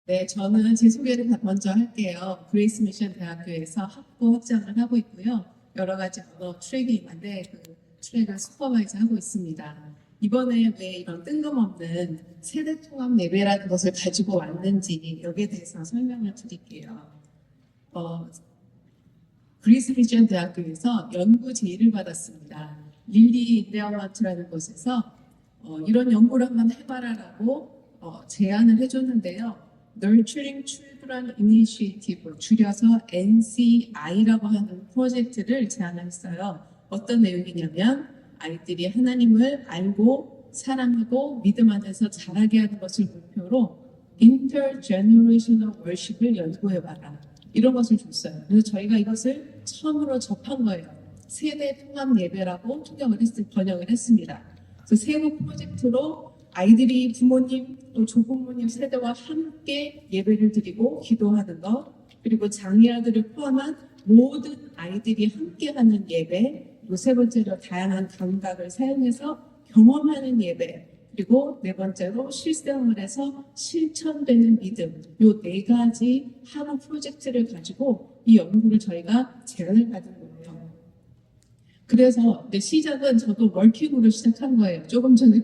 네, 저는 제 소개를 먼저 할게요. 그레이스 미션 대학교에서 학부 학장을 하고 있고요. 여러 가지 언어 트랙이 있는데 그 트랙을 슈퍼바이저 하고 있습니다. 이번에 왜 이런 뜬금없는 세대 통합 예배라는 것을 가지고 왔는지 여기에 대해서 설명을 드릴게요. 어, 그리스 미션 대학교에서 연구 제의를 받았습니다. 릴리 인데어먼트라는 곳에서 이런 연구를 한번 해봐라라고 제안을 해줬는데요. Nurturing Children Initiative, 줄여서 NCI라고 하는 프로젝트를 제안했어요. 어떤 내용이냐면 아이들이 하나님을 알고 사랑하고 믿음 안에서 자라게 하는 것을 목표로 Intergenerational Worship을 연구해봐라. 이런 것을 줬어요. 그래서 저희가 이것을 처음으로 접한 거예요. 세대 통합 예배라고 번역을 했습니다. 그래서 세부 프로젝트로 아이들이 부모님 또 조부모님 세대와 함께 예배를 드리고 기도하는 것, 그리고 장애아들을 포함한 모든 아이들이 함께하는 예배, 그리고 세 번째로 다양한 감각을 사용해서 경험하는 예배, 그리고 네 번째로 실생활에서 실천되는 믿음, 요 네 가지 하나 프로젝트를 가지고 이 연구를 저희가 제안을 받은 거예요. 그래서 시작은 저도 워킹으로 시작한 거예요. 조금 전에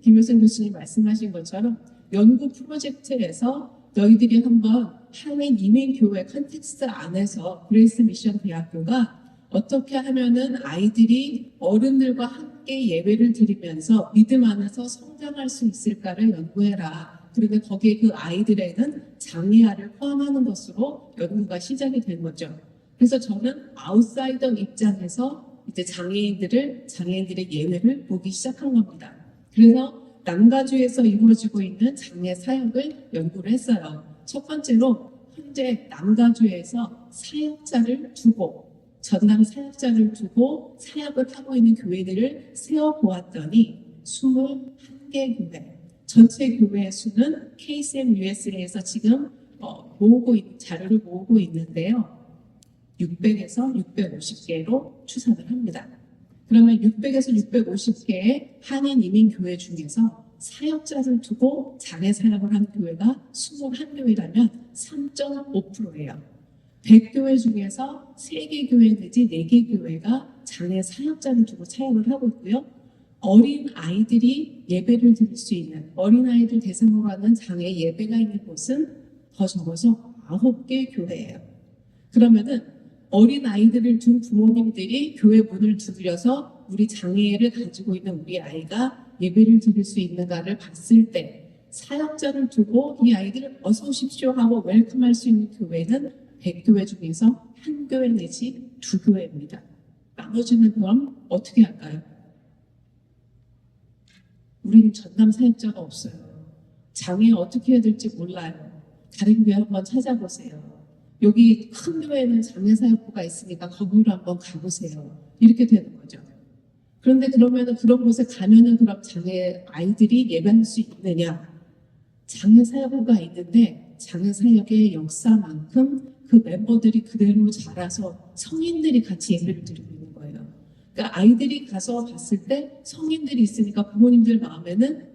김효선 교수님 말씀하신 것처럼 연구 프로젝트에서 너희들이 한번 한인 이민교회 컨텍스트 안에서 그레이스 미션 대학교가 어떻게 하면은 아이들이 어른들과 함께 예배를 드리면서 믿음 안에서 성장할 수 있을까를 연구해라. 그런데 거기에 그 아이들에는 장애아를 포함하는 것으로 연구가 시작이 된 거죠. 그래서 저는 아웃사이더 입장에서 이제 장애인들의 예배를 보기 시작한 겁니다. 그래서 남가주에서 이루어지고 있는 장애 사역을 연구를 했어요. 첫 번째로 현재 남가주에서 전남 사역자를 두고 사역을 하고 있는 교회들을 세어보았더니 21개 교회, 전체 교회의 수는 KCM USA에서 지금 자료를 모으고 있는데요. 600에서 650개로 추산을 합니다. 그러면 600에서 650개의 한인 이민교회 중에서 사역자를 두고 장애 사역을 하는 교회가 21교회라면 3.5%예요. 100교회 중에서 3개 교회 내지 4개 교회가 장애 사역자를 두고 사역을 하고 있고요. 어린 아이들이 예배를 드릴 수 있는, 어린 아이들 대상으로 하는 장애 예배가 있는 곳은 더 적어서 9개 교회예요. 그러면은 어린 아이들을 둔 부모님들이 교회 문을 두드려서 우리 장애를 가지고 있는 우리 아이가 예배를 드릴 수 있는가를 봤을 때 사역자를 두고 이 아이들을 어서 오십시오 하고 웰컴할 수 있는 교회는 100교회 중에서 1교회 내지 2교회입니다. 나머지는 그럼 어떻게 할까요? 우리는 전담 사역자가 없어요. 장애 어떻게 해야 될지 몰라요. 다른 교회 한번 찾아보세요. 여기 큰 교회는 장애사역부가 있으니까 거기로 한번 가보세요. 이렇게 되는 거죠. 그런데 그러면은 그런 곳에 가면은 그럼 장애 아이들이 예배할 수 있느냐? 장애사역부가 있는데 장애사역의 역사만큼 그 멤버들이 그대로 자라서 성인들이 같이 예배를 드리고 있는 거예요. 그러니까 아이들이 가서 봤을 때 성인들이 있으니까 부모님들 마음에는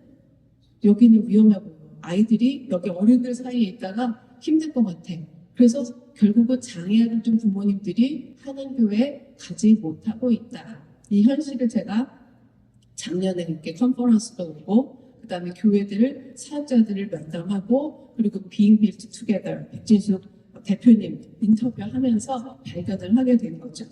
여기는 위험해 보여. 아이들이 여기 어른들 사이에 있다가 힘들 것 같아. 그래서 결국은 장애아를 둔 부모님들이 한인교회에 가지 못하고 있다. 이 현실을 제가 작년에 이렇게 컨퍼런스도 오고 그다음에 교회들 사역자들을 면담하고 그리고 Being Built Together 백진수 대표님 인터뷰하면서 발견을 하게 된 거죠.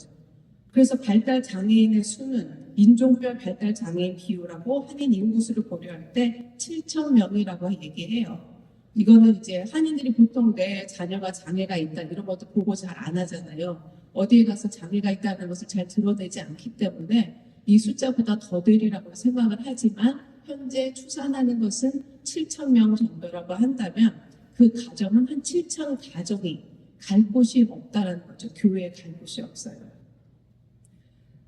그래서 발달 장애인의 수는 인종별 발달 장애인 비율하고 한인 인구수를 고려할 때 7,000명이라고 얘기해요. 이거는 이제 한인들이 보통 내 자녀가 장애가 있다 이런 것도 보고 잘 안 하잖아요. 어디에 가서 장애가 있다는 것을 잘 드러내지 않기 때문에 이 숫자보다 더 되리라고 생각을 하지만 현재 추산하는 것은 7,000명 정도라고 한다면 그 가정은 한 7,000 가정이 갈 곳이 없다는 거죠. 교회에 갈 곳이 없어요.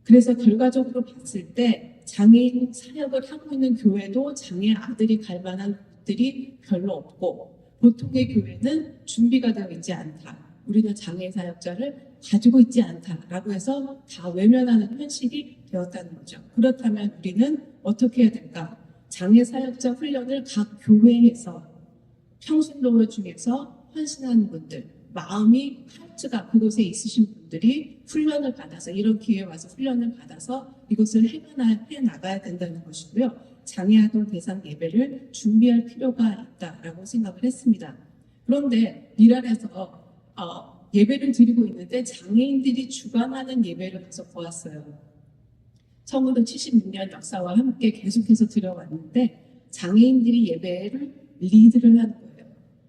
그래서 결과적으로 봤을 때 장애인 사역을 하고 있는 교회도 장애 아들이 갈 만한 들이 별로 없고 보통의 교회는 준비가 되어 있지 않다. 우리는 장애 사역자를 가지고 있지 않다라고 해서 다 외면하는 현실이 되었다는 거죠. 그렇다면 우리는 어떻게 해야 될까? 장애 사역자 훈련을 각 교회에서 평신도회 중에서 헌신하는 분들, 마음이 하트가 그곳에 있으신 분들이 훈련을 받아서 이런 기회에 와서 훈련을 받아서 이것을 해나가야 된다는 것이고요. 장애아동 대상 예배를 준비할 필요가 있다라고 생각을 했습니다. 그런데 미랄에서 예배를 드리고 있는데 장애인들이 주관하는 예배를 계속 보았어요. 1976년 역사와 함께 계속해서 들어왔는데 장애인들이 예배를 리드를 하는 거예요.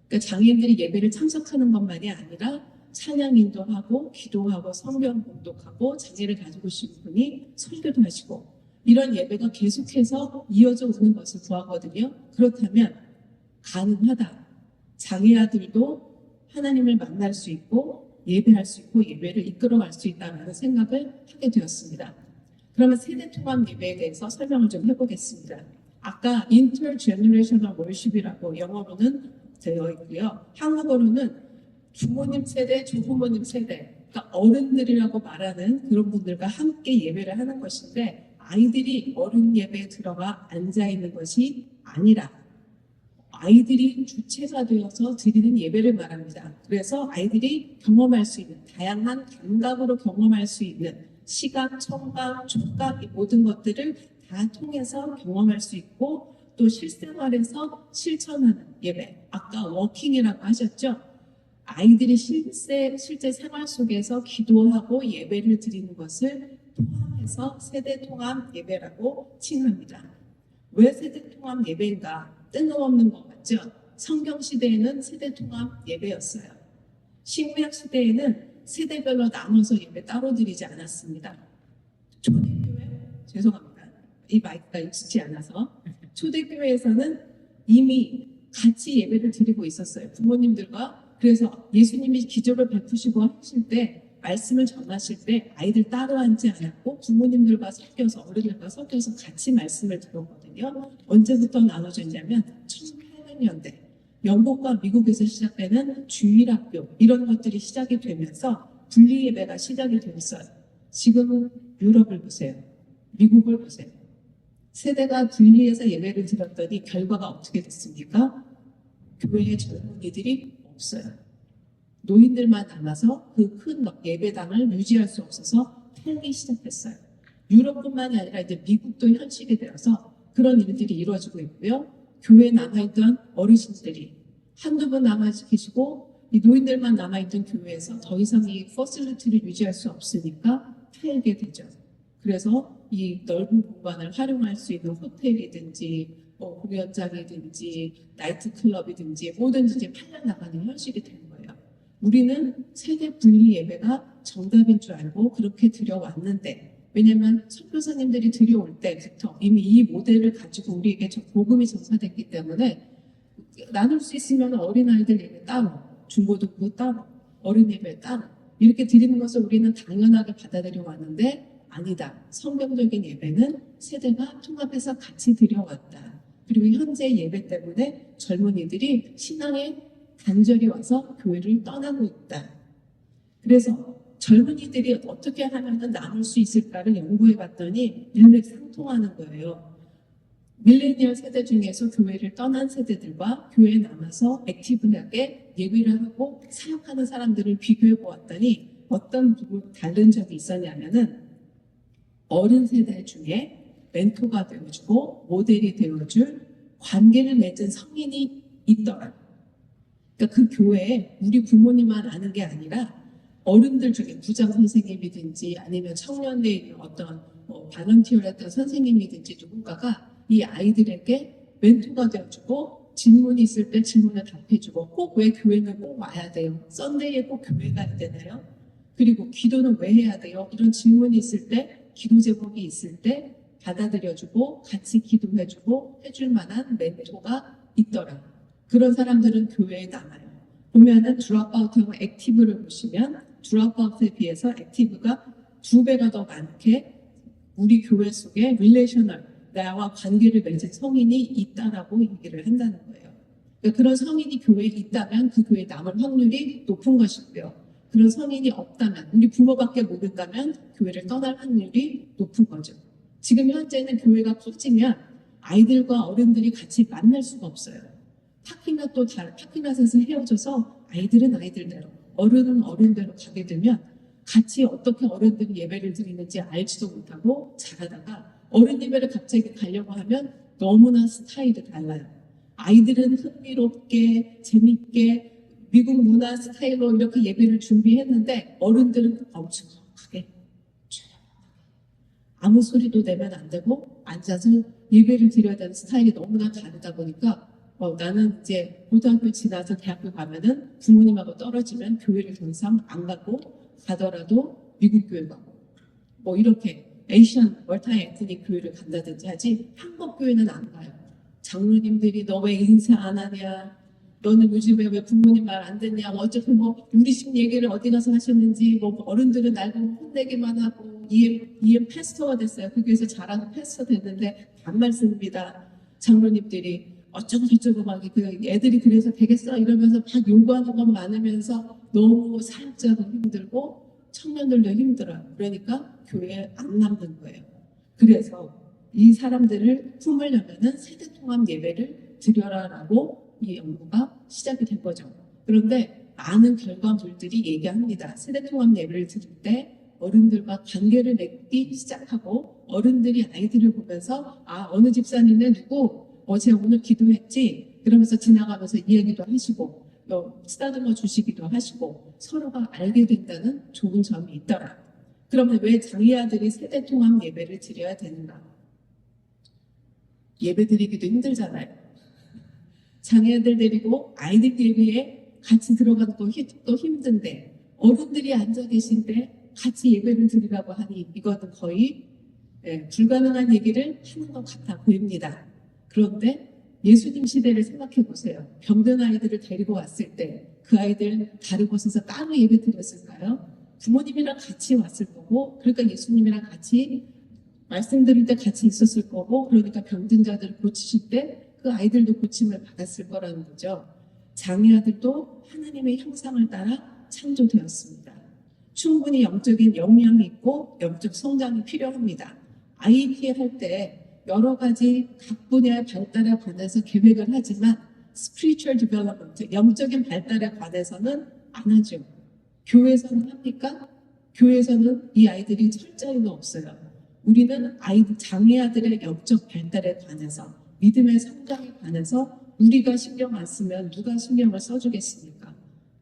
그러니까 장애인들이 예배를 참석하는 것만이 아니라 찬양 인도하고 기도하고 성경 봉독하고 장애를 가지고 계신 분이 설교도 하시고 이런 예배가 계속해서 이어져 오는 것을 보았거든요. 그렇다면 가능하다. 장애아들도 하나님을 만날 수 있고 예배할 수 있고 예배를 이끌어갈 수 있다는 생각을 하게 되었습니다. 그러면 세대 통합 예배에 대해서 설명을 좀 해보겠습니다. 아까 intergenerational worship이라고 영어로는 되어 있고요. 한국어로는 부모님 세대, 조부모님 세대, 그러니까 어른들이라고 말하는 그런 분들과 함께 예배를 하는 것인데 아이들이 어른 예배에 들어가 앉아 있는 것이 아니라 아이들이 주체가 되어서 드리는 예배를 말합니다. 그래서 아이들이 경험할 수 있는 다양한 감각으로 경험할 수 있는 시각, 청각, 촉각 이 모든 것들을 다 통해서 경험할 수 있고 또 실생활에서 실천하는 예배. 아까 워킹이라고 하셨죠? 아이들이 실제 생활 속에서 기도하고 예배를 드리는 것을 포함해서 세대 통합 예배라고 칭합니다. 왜 세대 통합 예배인가? 뜬금없는 것 같죠? 성경 시대에는 세대 통합 예배였어요. 신구약 시대에는 세대별로 나눠서 예배 따로 드리지 않았습니다. 초대교회, 죄송합니다. 이 마이크가 익숙지 않아서 초대교회에서는 이미 같이 예배를 드리고 있었어요. 부모님들과. 그래서 예수님이 기적을 베푸시고 하실 때 말씀을 전하실 때 아이들 따로 앉지 않았고 부모님들과 섞여서 어른들과 섞여서 같이 말씀을 들었거든요. 언제부터 나눠졌냐면 1800년대 영국과 미국에서 시작되는 주일학교 이런 것들이 시작이 되면서 분리예배가 시작이 되었어요. 지금은 유럽을 보세요. 미국을 보세요. 세대가 분리해서 예배를 드렸더니 결과가 어떻게 됐습니까? 교회에 젊은이들이 없어요. 노인들만 남아서 그 큰 예배당을 유지할 수 없어서 팔기 시작했어요. 유럽뿐만이 아니라 이제 미국도 현실이 되어서 그런 일들이 이루어지고 있고요. 교회에 남아있던 어르신들이 한두 분 남아 계시고 이 노인들만 남아있던 교회에서 더 이상 이 퍼실리티를 유지할 수 없으니까 팔게 되죠. 그래서 이 넓은 공간을 활용할 수 있는 호텔이든지 공연장이든지 나이트클럽이든지 뭐든지 이제 팔려나가는 현실이 된 거예요. 우리는 세대 분리 예배가 정답인 줄 알고 그렇게 들여왔는데 왜냐하면 선교사님들이 들여올 때부터 이미 이 모델을 가지고 우리에게 복음이 전사됐기 때문에 나눌 수 있으면 어린아이들 예배 따로 중고등부 따로 어린 예배 따로 이렇게 드리는 것을 우리는 당연하게 받아들여 왔는데 아니다. 성경적인 예배는 세대가 통합해서 같이 드려왔다. 그리고 현재 예배 때문에 젊은이들이 신앙에 간절히 와서 교회를 떠나고 있다. 그래서 젊은이들이 어떻게 하면 나눌 수 있을까를 연구해 봤더니 일맥상통하는 거예요. 밀레니얼 세대 중에서 교회를 떠난 세대들과 교회에 남아서 액티브하게 예배를 하고 사역하는 사람들을 비교해 보았더니 어떤 다른 점이 있었냐면은 어린 세대 중에 멘토가 되어주고 모델이 되어줄 관계를 맺은 성인이 있더라. 그러니까 그 교회에 우리 부모님만 아는 게 아니라 어른들 중에 부장 선생님이든지 아니면 청년대에 있는 어떤 발런티어를 했던 선생님이든지 누군가가 이 아이들에게 멘토가 되어주고 질문이 있을 때 질문을 답해주고 꼭 왜 교회는 꼭 와야 돼요? 썬데이에 꼭 교회 가야 되나요? 그리고 기도는 왜 해야 돼요? 이런 질문이 있을 때 기도 제목이 있을 때 받아들여주고 같이 기도해주고 해줄 만한 멘토가 있더라. 그런 사람들은 교회에 남아요. 보면은 드롭아웃하고 액티브를 보시면 드롭아웃에 비해서 액티브가 2배가 더 많게 우리 교회 속에 릴레이셔널 나와 관계를 맺은 성인이 있다라고 얘기를 한다는 거예요. 그러니까 그런 성인이 교회에 있다면 그 교회에 남을 확률이 높은 것이고요. 그런 성인이 없다면 우리 부모밖에 모른다면 교회를 떠날 확률이 높은 거죠. 지금 현재는 교회가 커지면 아이들과 어른들이 같이 만날 수가 없어요. 파킹랏에서 헤어져서 아이들은 아이들대로, 어른은 어른대로 가게 되면 같이 어떻게 어른들이 예배를 드리는지 알지도 못하고 잘하다가 어른 예배를 갑자기 가려고 하면 너무나 스타일이 달라요. 아이들은 흥미롭게 재밌게 미국 문화 스타일로 이렇게 예배를 준비했는데 어른들은 엄청 크게 아무 소리도 내면 안 되고 앉아서 예배를 드려야 되는 스타일이 너무나 다르다 보니까 나는 이제 고등학교 지나서 대학교 가면은 부모님하고 떨어지면 교회를 더 이상 안 가고 가더라도 미국 교회 가고 뭐 이렇게 에이시안 멀타이 에트닉 교회를 간다든지 하지 한국 교회는 안 가요. 장로님들이 너 왜 인사 안 하냐? 너는 요즘에 왜 부모님 말 안 듣냐? 어차피 뭐 우리 집 얘기를 어디 가서 하셨는지 뭐 어른들은 날 보고 혼내기만 하고 EM 패스터가 됐어요. 그 교회에서 잘하는 패스터 됐는데 반말 씁니다. 장로님들이 어쩌고 저쩌고 막 그 애들이 그래서 되겠어 이러면서 막 요구하는 것 많으면서 너무 사역자도 힘들고 청년들도 힘들어요. 그러니까 교회에 안 남는 거예요. 그래서 이 사람들을 품으려면은 세대 통합 예배를 드려라라고 이 연구가 시작이 된 거죠. 그런데 많은 결과물들이 얘기합니다. 세대 통합 예배를 드릴 때 어른들과 관계를 맺기 시작하고 어른들이 아이들을 보면서 어느 집사님네 누구 어제 오늘 기도했지 그러면서 지나가면서 이야기도 하시고 쓰다듬어 주시기도 하시고 서로가 알게 된다는 좋은 점이 있더라. 그러면 왜 장애아들이 세대 통합 예배를 드려야 되는가? 예배 드리기도 힘들잖아요. 장애아들 데리고 아이들 예배에 같이 들어가는 또 힘든데 어른들이 앉아 계신데 같이 예배를 드리라고 하니 이것은 거의 불가능한 얘기를 하는 것 같아 보입니다. 그런데 예수님 시대를 생각해 보세요. 병든 아이들을 데리고 왔을 때 그 아이들 다른 곳에서 따로 예배 드렸을까요? 부모님이랑 같이 왔을 거고 그러니까 예수님이랑 같이 말씀 드릴 때 같이 있었을 거고 그러니까 병든 자들을 고치실 때 그 아이들도 고침을 받았을 거라는 거죠. 장애아들도 하나님의 형상을 따라 창조되었습니다. 충분히 영적인 역량이 있고 영적 성장이 필요합니다. IEP 할 때 여러 가지 각 분야의 발달에 관해서 계획을 하지만 spiritual development, 영적인 발달에 관해서는 안 하죠. 교회에서는 합니까? 교회에서는 이 아이들이 철저히가 없어요. 우리는 장애아들의 영적 발달에 관해서 믿음의 성장에 관해서 우리가 신경 안 쓰면 누가 신경을 써주겠습니까?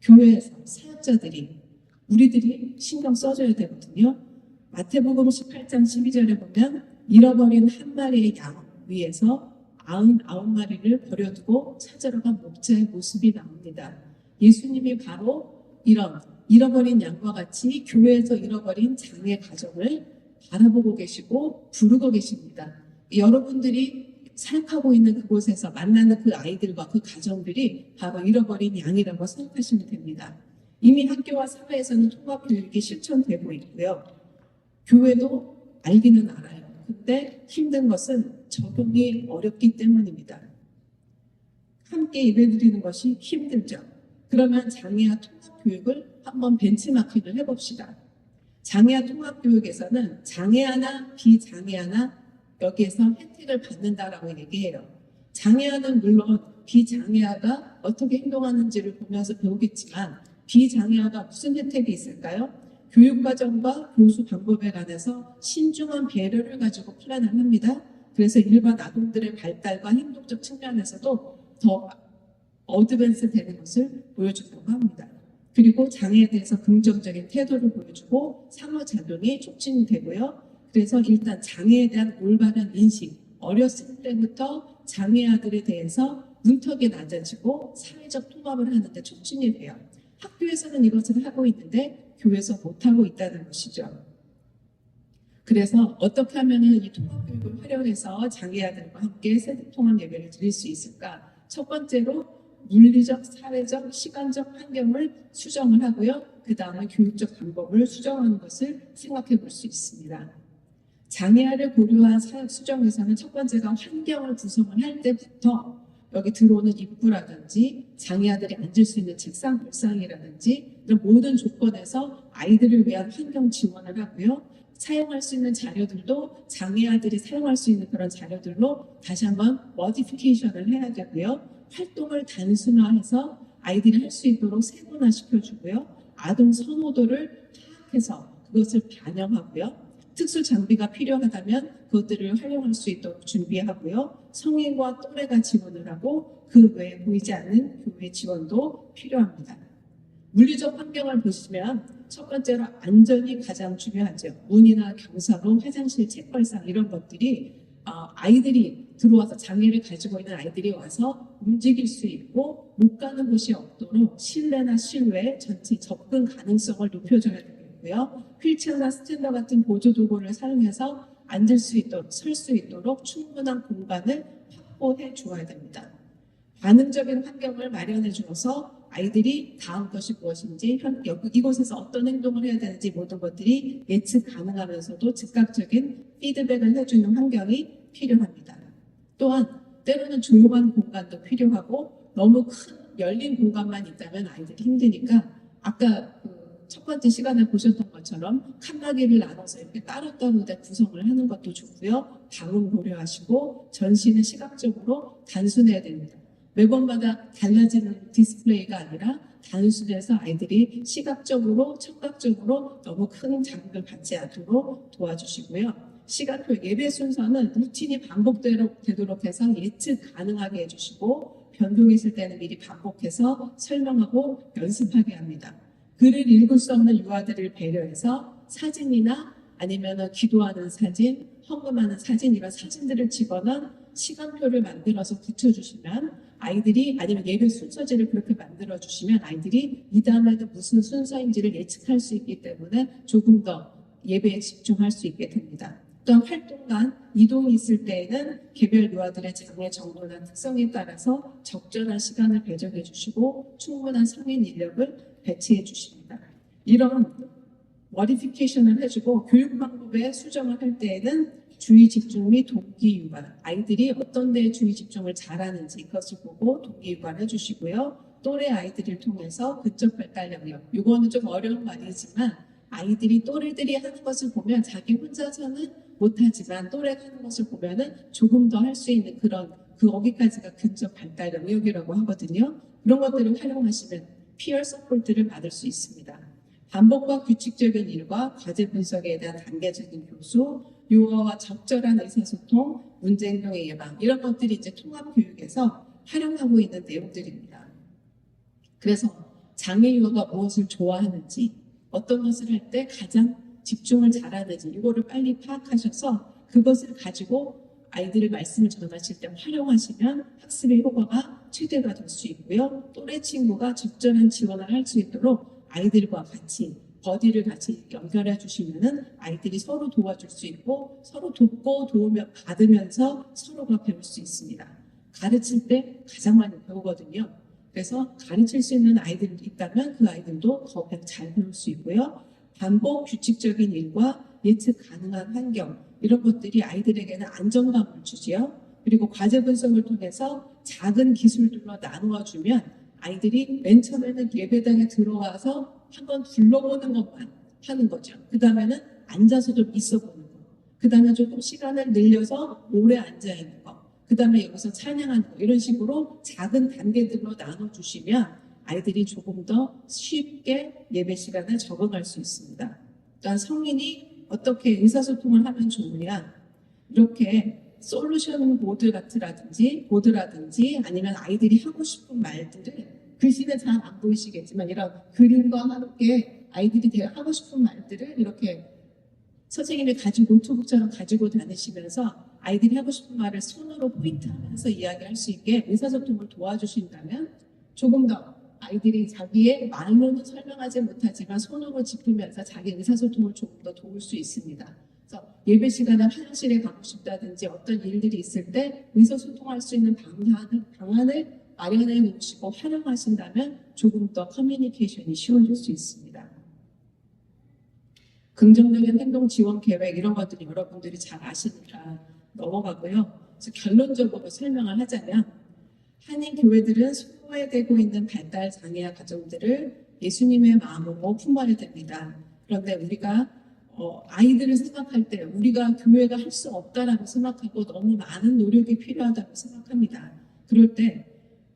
교회에서 사역자들이 우리들이 신경 써줘야 되거든요. 마태복음 18장 12절에 보면 잃어버린 한 마리의 양 위에서 99마리를 버려두고 찾으러 간 목자의 모습이 나옵니다. 예수님이 바로 이런 잃어버린 양과 같이 교회에서 잃어버린 장애 가정을 바라보고 계시고 부르고 계십니다. 여러분들이 사역하고 있는 그곳에서 만나는 그 아이들과 그 가정들이 바로 잃어버린 양이라고 생각하시면 됩니다. 이미 학교와 사회에서는 통합교육이 실천되고 있고요. 교회도 알기는 알아요. 근데 힘든 것은 적용이 어렵기 때문입니다. 함께 예배드리는 것이 힘들죠. 그러면 장애아 통합교육을 한번 벤치마킹을 해봅시다. 장애아 통합교육에서는 장애아나 비장애아나 여기에서 혜택을 받는다라고 얘기해요. 장애아는 물론 비장애아가 어떻게 행동하는지를 보면서 배우겠지만 비장애아가 무슨 혜택이 있을까요? 교육과정과 교수 방법에 관해서 신중한 배려를 가지고 플랜을 합니다. 그래서 일반 아동들의 발달과 행동적 측면에서도 더 어드밴스 되는 것을 보여준다고 합니다. 그리고 장애에 대해서 긍정적인 태도를 보여주고 상호작용이 촉진이 되고요. 그래서 일단 장애에 대한 올바른 인식, 어렸을 때부터 장애아들에 대해서 문턱이 낮아지고 사회적 통합을 하는데 촉진이 돼요. 학교에서는 이것을 하고 있는데 교회에서 못하고 있다는 것이죠. 그래서 어떻게 하면 이 통합교육을 활용해서 장애아들과 함께 세대 통합 예배를 드릴 수 있을까? 첫 번째로 물리적, 사회적, 시간적 환경을 수정을 하고요. 그 다음에 교육적 방법을 수정하는 것을 생각해 볼 수 있습니다. 장애아를 고려한 사역 수정에서는 첫 번째가 환경을 구성을 할 때부터 여기 들어오는 입구라든지 장애아들이 앉을 수 있는 책상, 별상이라든지 이런 모든 조건에서 아이들을 위한 환경 지원을 하고요. 사용할 수 있는 자료들도 장애아들이 사용할 수 있는 그런 자료들로 다시 한번 머디피케이션을 해야 되고요. 활동을 단순화해서 아이들이 할 수 있도록 세분화 시켜주고요. 아동 선호도를 파악해서 그것을 반영하고요. 특수 장비가 필요하다면 그것들을 활용할 수 있도록 준비하고요. 성인과 또래가 지원을 하고 그 외에 보이지 않는 교회 지원도 필요합니다. 물리적 환경을 보시면 첫 번째로 안전이 가장 중요하죠. 문이나 경사로 화장실, 책벌상 이런 것들이 아이들이 들어와서 장애를 가지고 있는 아이들이 와서 움직일 수 있고 못 가는 곳이 없도록 실내나 실외 전체 접근 가능성을 높여줘야 되겠고요. 휠체어나 스탠더 같은 보조 도구를 사용해서 앉을 수 있도록 설 수 있도록 충분한 공간을 확보해 주어야 됩니다. 반응적인 환경을 마련해 주어서 아이들이 다음 것이 무엇인지 이곳에서 어떤 행동을 해야 되는지 모든 것들이 예측 가능하면서도 즉각적인 피드백을 해주는 환경이 필요합니다. 또한 때로는 조용한 공간도 필요하고 너무 큰 열린 공간만 있다면 아이들이 힘드니까 아까 첫 번째 시간에 보셨던 것처럼 칸막이를 나눠서 이렇게 따로따로 구성을 하는 것도 좋고요. 방음 고려하시고 전시는 시각적으로 단순해야 됩니다. 매번마다 달라지는 디스플레이가 아니라 단순해서 아이들이 시각적으로, 청각적으로 너무 큰 자극을 받지 않도록 도와주시고요. 시간표 예배 순서는 루틴이 반복되도록 해서 예측 가능하게 해주시고 변동이 있을 때는 미리 반복해서 설명하고 연습하게 합니다. 글을 읽을 수 없는 유아들을 배려해서 사진이나 아니면 기도하는 사진, 헌금하는 사진 이런 사진들을 찍거나 시간표를 만들어서 붙여주시면 아이들이 아니면 예배 순서지를 그렇게 만들어주시면 아이들이 이 다음에는 무슨 순서인지를 예측할 수 있기 때문에 조금 더 예배에 집중할 수 있게 됩니다. 또한 활동간 이동이 있을 때에는 개별 유아들의 장애 정도나 특성에 따라서 적절한 시간을 배정해 주시고 충분한 성인 인력을 배치해 주십니다. 이런 머디피케이션을 해주고 교육 방법에 수정을 할 때에는 주의 집중 및 동기 유발, 아이들이 어떤 데에 주의 집중을 잘하는지 그것을 보고 동기 유발을 해주시고요. 또래 아이들을 통해서 근접 발달 영역, 이거는 좀 어려운 말이지만 아이들이 또래들이 하는 것을 보면 자기 혼자서는 못하지만 또래가 하는 것을 보면은 조금 더 할 수 있는 그런 거기까지가 근접 발달 영역이라고 하거든요. 그런 것들을 활용하시면 피어 서포트를 받을 수 있습니다. 반복과 규칙적인 일과 과제 분석에 대한 단계적인 교수, 유아와 적절한 의사소통, 문제 행동의 예방 이런 것들이 이제 통합 교육에서 활용하고 있는 내용들입니다. 그래서 장애 유아가 무엇을 좋아하는지, 어떤 것을 할 때 가장 집중을 잘하는지 이거를 빨리 파악하셔서 그것을 가지고 아이들을 말씀을 전하실 때 활용하시면 학습의 효과가 최대가 될 수 있고요. 또래 친구가 적절한 지원을 할 수 있도록 아이들과 같이 버디를 같이 연결해 주시면은 아이들이 서로 도와줄 수 있고 서로 돕고 도우며 받으면서 서로가 배울 수 있습니다. 가르칠 때 가장 많이 배우거든요. 그래서 가르칠 수 있는 아이들이 있다면 그 아이들도 더 잘 배울 수 있고요. 반복 규칙적인 일과 예측 가능한 환경 이런 것들이 아이들에게는 안정감을 주지요. 그리고 과제 분석을 통해서 작은 기술들로 나누어 주면 아이들이 맨 처음에는 예배당에 들어와서 한번 둘러보는 것만 하는 거죠. 그 다음에는 앉아서 좀 있어 보는 거. 그 다음에 조금 시간을 늘려서 오래 앉아 있는 거. 그 다음에 여기서 찬양하는 거. 이런 식으로 작은 단계들로 나눠주시면 아이들이 조금 더 쉽게 예배 시간에 적응할 수 있습니다. 또한 성인이 어떻게 의사소통을 하면 좋으냐. 이렇게 솔루션 보드라든지 아니면 아이들이 하고 싶은 말들을 글씨는 잘 안 보이시겠지만 이런 그림과 함께 아이들이 하고 싶은 말들을 이렇게 선생님이 가지고 노트북처럼 가지고 다니시면서 아이들이 하고 싶은 말을 손으로 포인트하면서 이야기할 수 있게 의사소통을 도와주신다면 조금 더 아이들이 자기의 말로는 설명하지 못하지만 손으로 짚으면서 자기 의사소통을 조금 더 도울 수 있습니다. 그래서 예배 시간에 화장실에 가고 싶다든지 어떤 일들이 있을 때 의사소통할 수 있는 방안을 마련해 놓으시고 활용하신다면 조금 더 커뮤니케이션이 쉬워질 수 있습니다. 긍정적인 행동 지원 계획 이런 것들이 여러분들이 잘 아시니까 넘어가고요. 그래서 결론적으로 설명을 하자면 한인 교회들은 소외되고 있는 발달 장애아 가정들을 예수님의 마음으로 품어야 됩니다. 그런데 우리가 아이들을 생각할 때 우리가 교회가 할 수 없다라고 생각하고 너무 많은 노력이 필요하다고 생각합니다. 그럴 때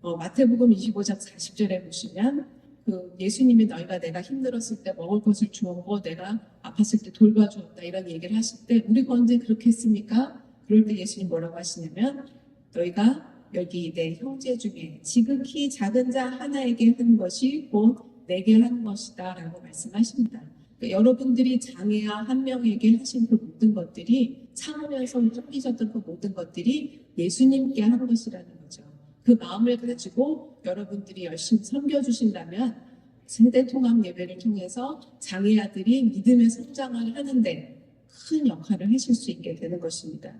마태복음 25장 40절에 보시면 그 예수님이 너희가 내가 힘들었을 때 먹을 것을 주었고 내가 아팠을 때 돌봐주었다 이런 얘기를 하실 때 우리가 언제 그렇게 했습니까? 그럴 때 예수님 뭐라고 하시냐면 너희가 여기 내 형제 중에 지극히 작은 자 하나에게 한 것이 곧 내게 한 것이다 라고 말씀하십니다. 그러니까 여러분들이 장애아 한 명에게 하신 그 모든 것들이 참으면서 섬기셨던 그 모든 것들이 예수님께 한 것이라는 거죠. 그 마음을 가지고 여러분들이 열심히 섬겨주신다면 세대 통합 예배를 통해서 장애아들이 믿음의 성장을 하는데 큰 역할을 하실 수 있게 되는 것입니다.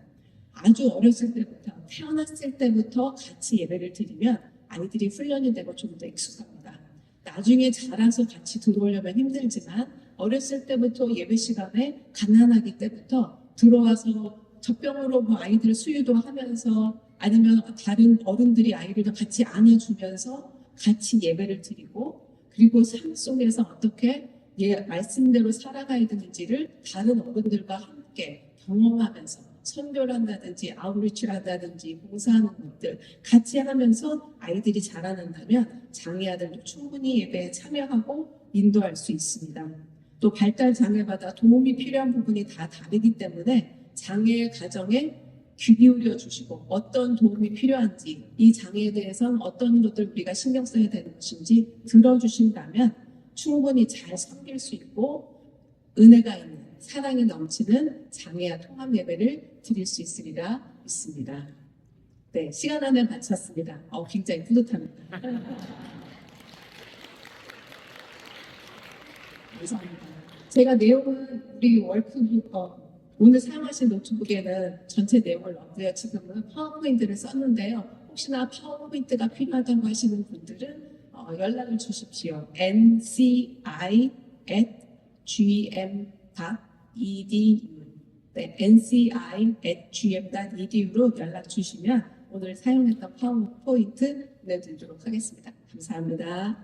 아주 어렸을 때부터 태어났을 때부터 같이 예배를 드리면 아이들이 훈련이 되고 좀 더 익숙합니다. 나중에 자라서 같이 들어오려면 힘들지만 어렸을 때부터 예배 시간에 가난하기 때부터 들어와서 젖병으로 뭐 아이들 수유도 하면서 아니면 다른 어른들이 아이들도 같이 안아주면서 같이 예배를 드리고 그리고 삶 속에서 어떻게 말씀대로 살아가야 되는지를 다른 어른들과 함께 경험하면서 선교를 한다든지 아웃리치를 한다든지 봉사하는 것들 같이 하면서 아이들이 자라난다면 장애아들도 충분히 예배에 참여하고 인도할 수 있습니다. 또 발달 장애마다 도움이 필요한 부분이 다 다르기 때문에 장애 가정에 귀 기울여 주시고 어떤 도움이 필요한지 이 장애에 대해서는 어떤 것들 우리가 신경 써야 되는 것인지 들어주신다면 충분히 잘 섬길 수 있고 은혜가 있는 사랑이 넘치는 장애아 통합 예배를 드릴 수 있으리라 믿습니다. 네, 시간 안에 마쳤습니다. 굉장히 뿌듯합니다. 감사합니다. 제가 내용은 우리 월크북 오늘 사용하신 노트북에는 전체 내용을 넣었고요. 지금은 파워포인트를 썼는데요. 혹시나 파워포인트가 필요하다고 하시는 분들은 연락을 주십시오. nci@gm.edu 네, nci@gm.edu로 연락 주시면 오늘 사용했던 파워포인트 보내드리도록 하겠습니다. 감사합니다.